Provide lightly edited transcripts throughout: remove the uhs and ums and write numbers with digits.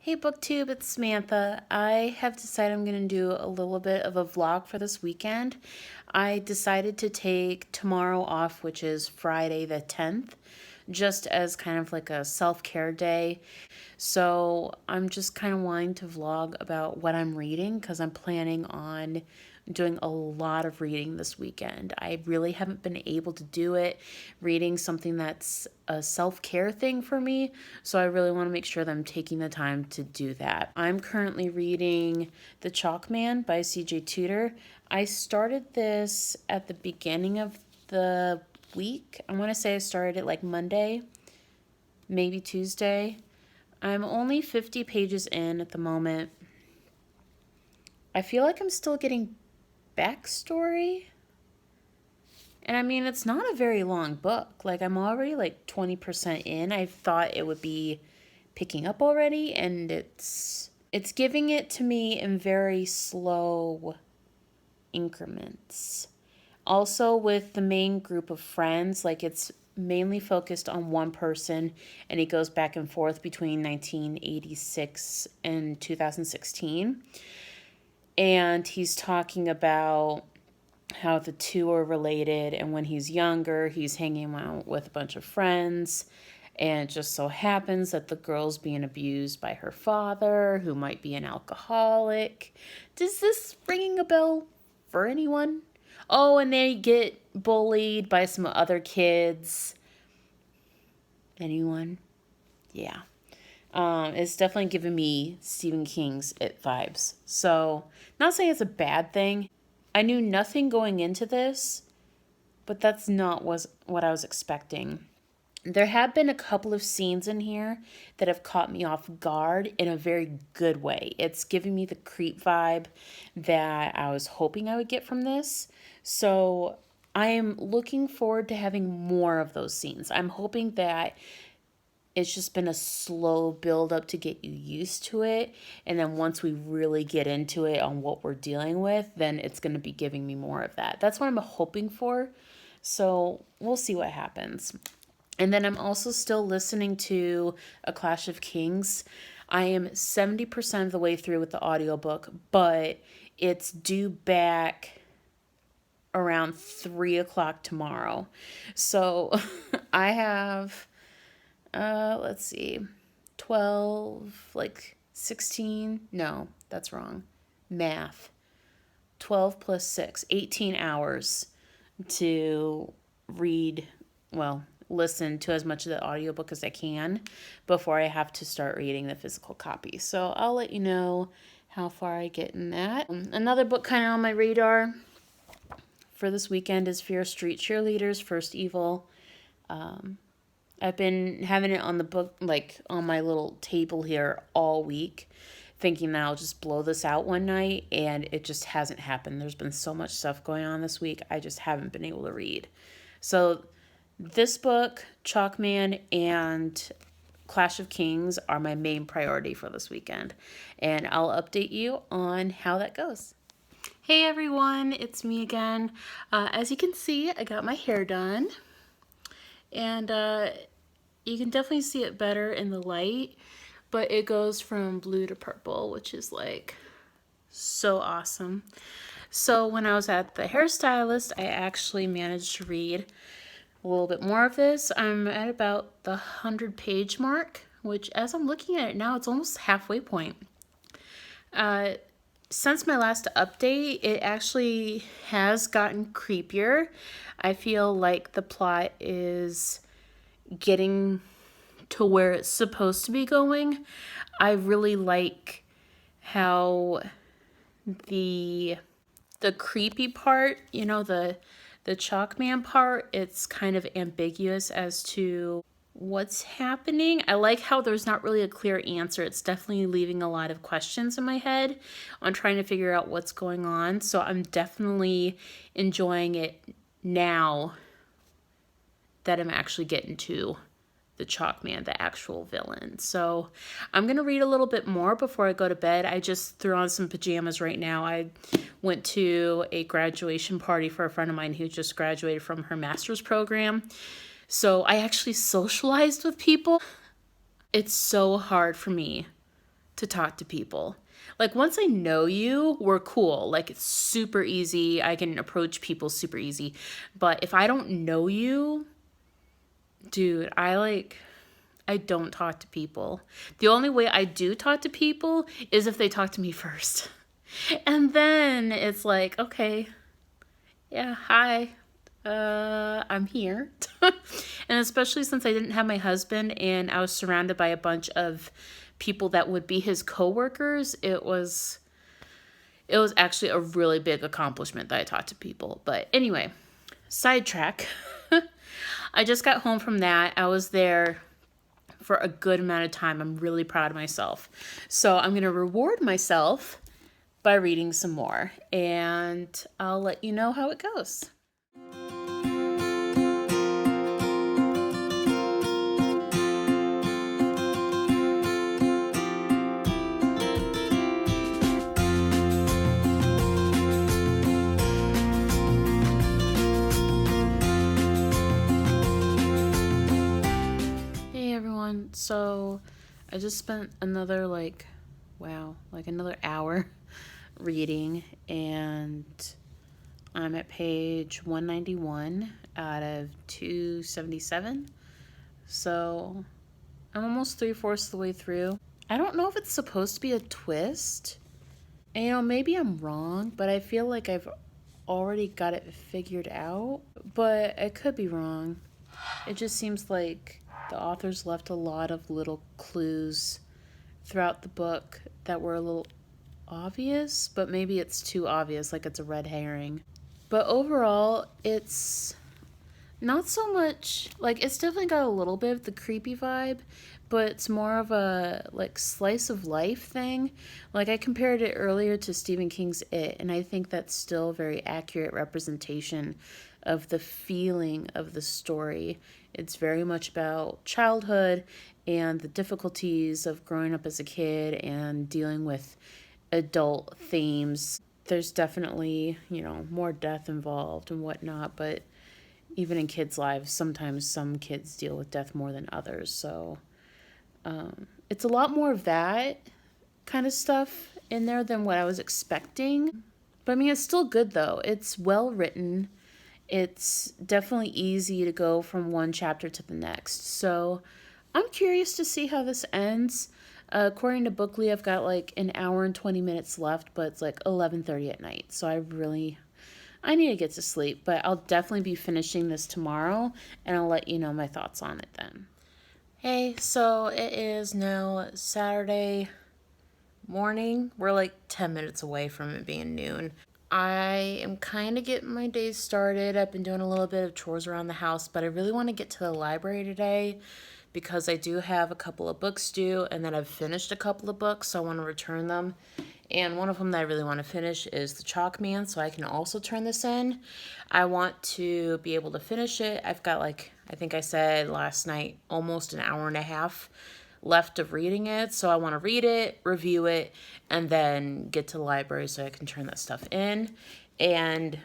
Hey BookTube, it's Samantha. I have decided I'm going to do a little bit of a vlog for this weekend. I decided to take tomorrow off, which is Friday the 10th, just as kind of like a self-care day. So I'm just kind of wanting to vlog about what I'm reading because I'm planning on doing a lot of reading this weekend. I really haven't been able to do it, reading something that's a self-care thing for me, so I really want to make sure that I'm taking the time to do that. I'm currently reading The Chalk Man by CJ Tudor. I started this at the beginning of the week. I want to say I started it like Monday, maybe Tuesday. I'm only 50 pages in at the moment. I feel like I'm still getting backstory. And I mean, it's not a very long book. Like, I'm already like 20% in. I thought it would be picking up already, and it's giving it to me in very slow increments. Also, with the main group of friends, like it's mainly focused on one person, and he goes back and forth between 1986 and 2016. And he's talking about how the two are related, and when he's younger, he's hanging out with a bunch of friends, and it just so happens that the girl's being abused by her father, who might be an alcoholic. Does this ringing a bell for anyone? Oh, and they get bullied by some other kids. Anyone? Yeah. It's definitely giving me Stephen King's It vibes. So, not saying it's a bad thing. I knew nothing going into this, but that's not what I was expecting. There have been a couple of scenes in here that have caught me off guard in a very good way. It's giving me the creep vibe that I was hoping I would get from this. So I am looking forward to having more of those scenes. I'm hoping that it's just been a slow build up to get you used to it. And then once we really get into it on what we're dealing with, then it's going to be giving me more of that. That's what I'm hoping for. So we'll see what happens. And then I'm also still listening to A Clash of Kings. I am 70% of the way through with the audiobook, but it's due back around 3 o'clock tomorrow. So I have let's see, 12, like 16. No, that's wrong. Math. 12 plus 6, 18 hours to read, well, listen to as much of the audiobook as I can before I have to start reading the physical copy. So I'll let you know how far I get in that. Another book kind of on my radar for this weekend is Fear Street Cheerleaders, First Evil. I've been having it on the book, like on my little table here all week, thinking that I'll just blow this out one night, and it just hasn't happened. There's been so much stuff going on this week, I just haven't been able to read. So this book, Chalkman, and Clash of Kings are my main priority for this weekend, and I'll update you on how that goes. Hey everyone, it's me again. As you can see, I got my hair done, and you can definitely see it better in the light, but it goes from blue to purple, which is like so awesome. So when I was at the hairstylist, I actually managed to read a little bit more of this. I'm at about the 100-page mark, which as I'm looking at it now, it's almost halfway point. Since my last update, it actually has gotten creepier. I feel like the plot is getting to where it's supposed to be going. I really like how the creepy part, you know, the Chalkman part, it's kind of ambiguous as to what's happening. I like how there's not really a clear answer. It's definitely leaving a lot of questions in my head on trying to figure out what's going on. So I'm definitely enjoying it now that I'm actually getting to the Chalkman, the actual villain. So I'm going to read a little bit more before I go to bed. I just threw on some pajamas right now. I went to a graduation party for a friend of mine who just graduated from her master's program. So I actually socialized with people. It's so hard for me to talk to people. Like, once I know you, we're cool. Like, it's super easy. I can approach people super easy. But if I don't know you, dude, I don't talk to people. The only way I do talk to people is if they talk to me first. And then it's like, okay, yeah, hi, I'm here. And especially since I didn't have my husband and I was surrounded by a bunch of people that would be his coworkers, it was actually a really big accomplishment that I talked to people. But anyway, sidetrack. I just got home from that. I was there for a good amount of time. I'm really proud of myself. So I'm going to reward myself by reading some more, and I'll let you know how it goes. So I just spent another another hour reading, and I'm at page 191 out of 277. So I'm almost 3/4 of the way through. I don't know if it's supposed to be a twist. And, maybe I'm wrong, but I feel like I've already got it figured out. But I could be wrong. It just seems like the authors left a lot of little clues throughout the book that were a little obvious, but maybe it's too obvious, like it's a red herring. But overall, it's not so much, it's definitely got a little bit of the creepy vibe, but it's more of a, slice of life thing. I compared it earlier to Stephen King's It, and I think that's still a very accurate representation of the feeling of the story. It's very much about childhood and the difficulties of growing up as a kid and dealing with adult themes. There's definitely, more death involved and whatnot, but even in kids' lives, sometimes some kids deal with death more than others. So it's a lot more of that kind of stuff in there than what I was expecting. But it's still good though. It's well written. It's definitely easy to go from one chapter to the next. So I'm curious to see how this ends. According to Bookly, I've got an hour and 20 minutes left, but it's 11:30 at night. So I need to get to sleep, but I'll definitely be finishing this tomorrow, and I'll let you know my thoughts on it then. Hey, so it is now Saturday morning. We're 10 minutes away from it being noon. I am kind of getting my day started. I've been doing a little bit of chores around the house, but I really want to get to the library today because I do have a couple of books due, and then I've finished a couple of books, so I want to return them. And one of them that I really want to finish is The Chalk Man, so I can also turn this in. I want to be able to finish it. I've got, I think I said last night, almost an hour and a half left of reading it. So I want to read it, review it, and then get to the library so I can turn that stuff in. And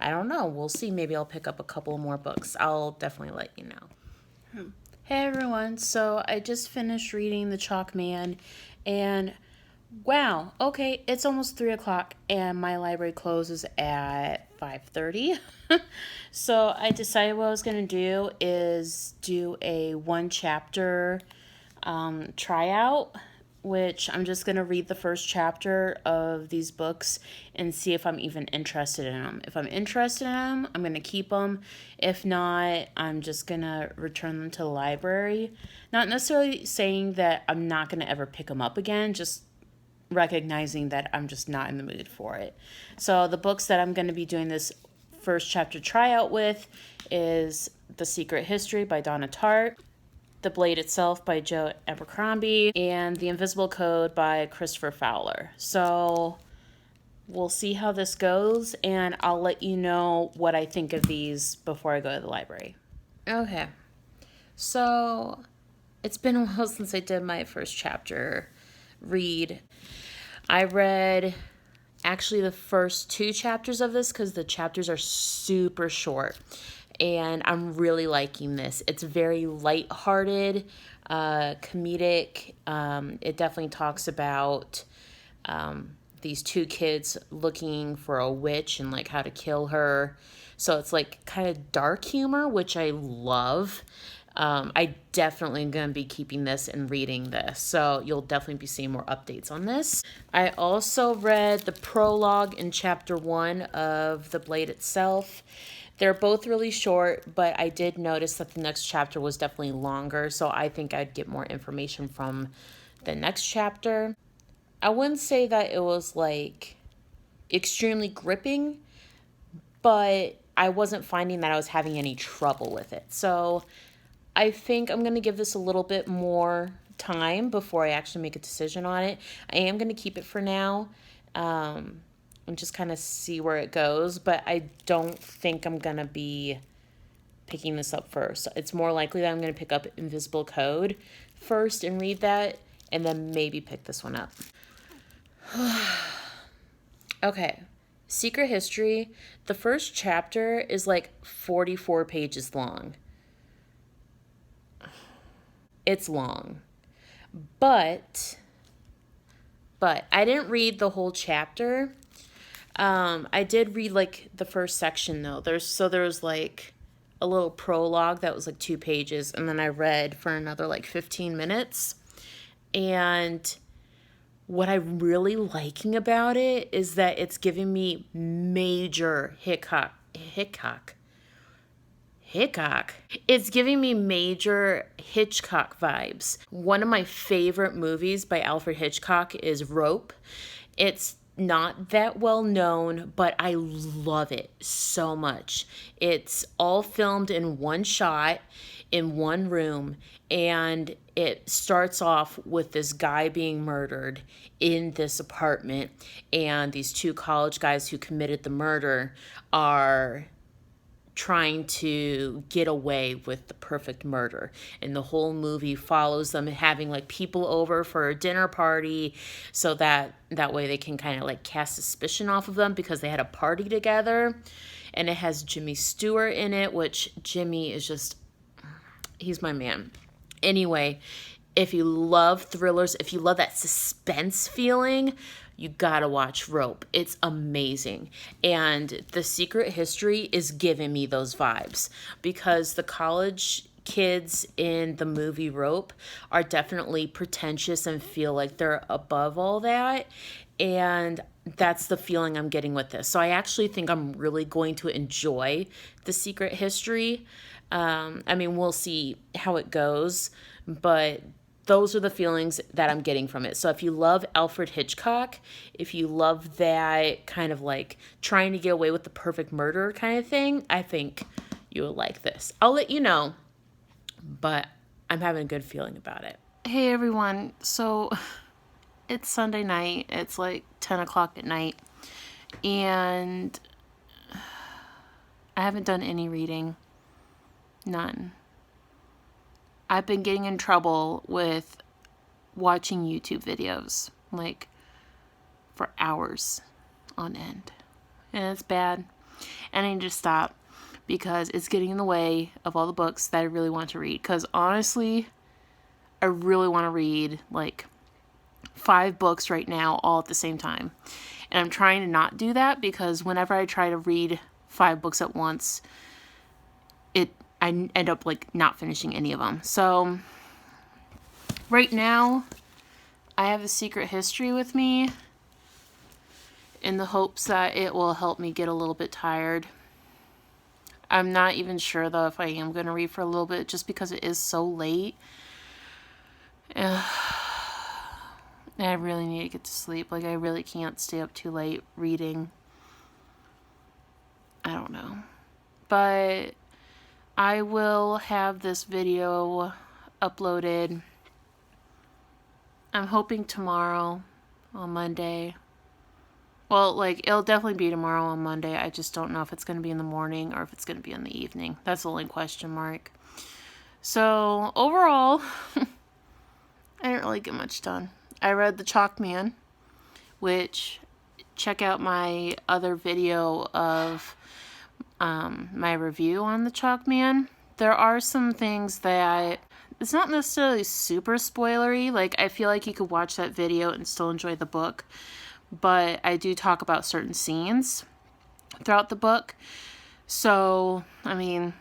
I don't know. We'll see. Maybe I'll pick up a couple more books. I'll definitely let you know. Hey, everyone. So I just finished reading The Chalk Man, and wow, okay, it's almost 3 o'clock and my library closes at 5:30. So I decided what I was going to do is do a one chapter tryout, which I'm just going to read the first chapter of these books and see if I'm even interested in them. If I'm interested in them, I'm going to keep them. If not, I'm just going to return them to the library. Not necessarily saying that I'm not going to ever pick them up again, just recognizing that I'm just not in the mood for it. So the books that I'm going to be doing this first chapter tryout with is The Secret History by Donna Tartt, The Blade Itself by Joe Abercrombie, and The Invisible Code by Christopher Fowler. So we'll see how this goes, and I'll let you know what I think of these before I go to the library. Okay, so it's been a while since I did my first chapter read. I read actually the first 2 chapters of this because the chapters are super short, and I'm really liking this. It's very lighthearted. comedic. It definitely talks about these two kids looking for a witch and like how to kill her. So it's like kind of dark humor, which I love. I definitely am going to be keeping this and reading this. So you'll definitely be seeing more updates on this. I also read the prologue in chapter 1 of The Blade itself. They're both really short, but I did notice that the next chapter was definitely longer. So I think I'd get more information from the next chapter. I wouldn't say that it was like extremely gripping, but I wasn't finding that I was having any trouble with it. So I think I'm going to give this a little bit more time before I actually make a decision on it. I am going to keep it for now and just kind of see where it goes, but I don't think I'm going to be picking this up first. It's more likely that I'm going to pick up Invisible Code first and read that, and then maybe pick this one up. Okay, Secret History. The first chapter is like 44 pages long. It's long. But I didn't read the whole chapter. I did read like the first section though. There was like a little prologue that was like 2 pages, and then I read for another like 15 minutes. And what I'm really liking about it is that it's giving me major Hitchcock. It's giving me major Hitchcock vibes. One of my favorite movies by Alfred Hitchcock is Rope. It's not that well known, but I love it so much. It's all filmed in one shot in one room, and it starts off with this guy being murdered in this apartment, and these two college guys who committed the murder are trying to get away with the perfect murder, and the whole movie follows them having like people over for a dinner party so that way they can kind of like cast suspicion off of them because they had a party together. And it has Jimmy Stewart in it, which Jimmy is just, he's my man. Anyway, if you love thrillers, if you love that suspense feeling, you gotta watch Rope. It's amazing. And The Secret History is giving me those vibes because the college kids in the movie Rope are definitely pretentious and feel like they're above all that. And that's the feeling I'm getting with this. So I actually think I'm really going to enjoy The Secret History. I mean, we'll see how it goes, but those are the feelings that I'm getting from it. So if you love Alfred Hitchcock, if you love that kind of like trying to get away with the perfect murder kind of thing, I think you will like this. I'll let you know, but I'm having a good feeling about it. Hey everyone, so it's Sunday night. It's like 10 o'clock at night, and I haven't done any reading. None. I've been getting in trouble with watching YouTube videos, like, for hours on end. And it's bad. And I need to stop because it's getting in the way of all the books that I really want to read. Because honestly, I really want to read, like, 5 books right now all at the same time. And I'm trying to not do that because whenever I try to read 5 books at once, I end up like not finishing any of them. So right now I have The Secret History with me in the hopes that it will help me get a little bit tired. I'm not even sure though if I am going to read for a little bit just because it is so late. And I really need to get to sleep. Like, I really can't stay up too late reading. I don't know. But I will have this video uploaded. I'm hoping tomorrow on Monday. Well, like, it'll definitely be tomorrow on Monday. I just don't know if it's going to be in the morning or if it's going to be in the evening. That's the only question mark. So, overall, I didn't really get much done. I read The Chalk Man, which, check out my other video of my review on The Chalk Man. There are some things that it's not necessarily super spoilery. Like, I feel like you could watch that video and still enjoy the book, but I do talk about certain scenes throughout the book. So, I mean,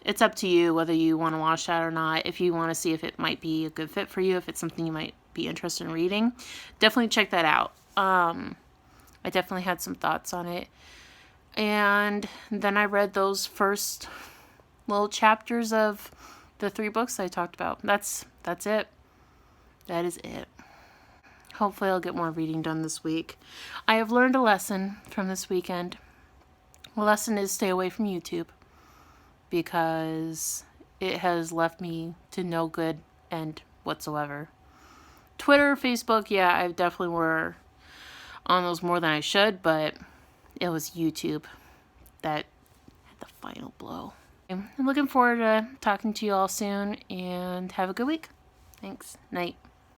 it's up to you whether you want to watch that or not. If you want to see if it might be a good fit for you, if it's something you might be interested in reading, definitely check that out. I definitely had some thoughts on it. And then I read those first little chapters of the 3 books I talked about. That's it. That is it. Hopefully I'll get more reading done this week. I have learned a lesson from this weekend. The lesson is stay away from YouTube, because it has left me to no good end whatsoever. Twitter, Facebook, yeah, I definitely were on those more than I should, but it was YouTube that had the final blow. I'm looking forward to talking to you all soon, and have a good week. Thanks. Night.